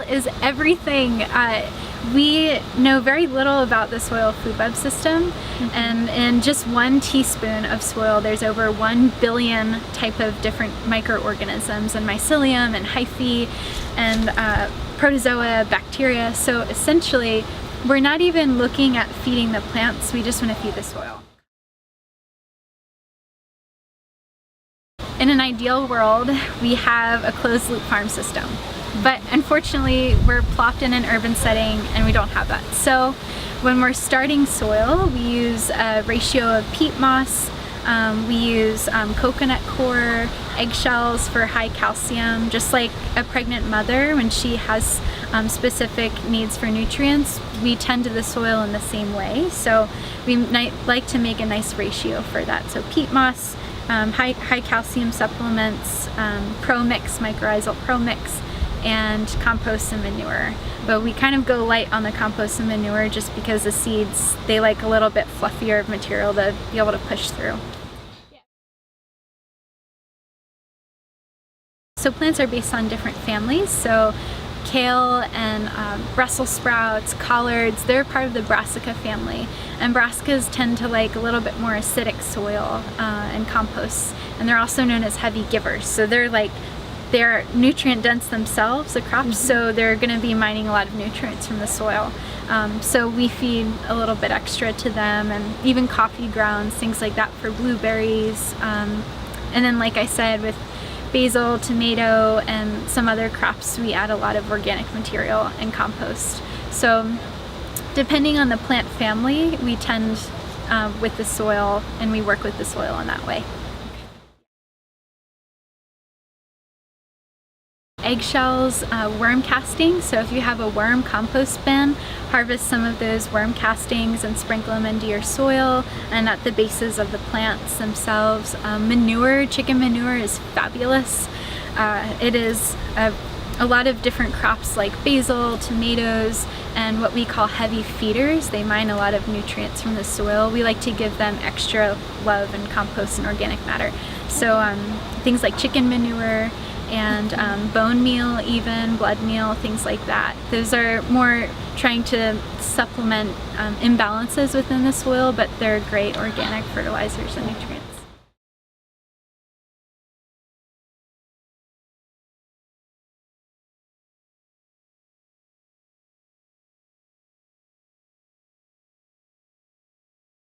is everything. We know very little about the soil food web system, and in just 1 teaspoon of soil there's over 1 billion type of different microorganisms, and mycelium and hyphae and protozoa, bacteria. So essentially we're not even looking at feeding the plants, we just want to feed the soil. In an ideal world, we have a closed loop farm system. But unfortunately, we're plopped in an urban setting and we don't have that. So when we're starting soil, we use a ratio of peat moss, we use coconut coir, eggshells for high calcium. Just like a pregnant mother, when she has specific needs for nutrients, we tend to the soil in the same way. So we like to make a nice ratio for that. So peat moss, high calcium supplements, pro mix, mycorrhizal pro mix, and compost and manure. But we kind of go light on the compost and manure just because the seeds, they like a little bit fluffier of material to be able to push through. So plants are based on different families. So kale and Brussels sprouts, collards, they're part of the brassica family. And brassicas tend to like a little bit more acidic soil and compost. And they're also known as heavy givers. So they're nutrient dense themselves, the crops, so they're going to be mining a lot of nutrients from the soil. So we feed a little bit extra to them, and even coffee grounds, things like that for blueberries. And then like I said, with basil, tomato, and some other crops, we add a lot of organic material and compost. So depending on the plant family, we tend with the soil, and we work with the soil in that way. Eggshells, worm castings. So if you have a worm compost bin, harvest some of those worm castings and sprinkle them into your soil and at the bases of the plants themselves. Manure, chicken manure is fabulous. It is a lot of different crops like basil, tomatoes, and what we call heavy feeders. They mine a lot of nutrients from the soil. We like to give them extra love and compost and organic matter. So things like chicken manure, and bone meal, even blood meal, things like that. Those are more trying to supplement imbalances within the soil, but they're great organic fertilizers and nutrients.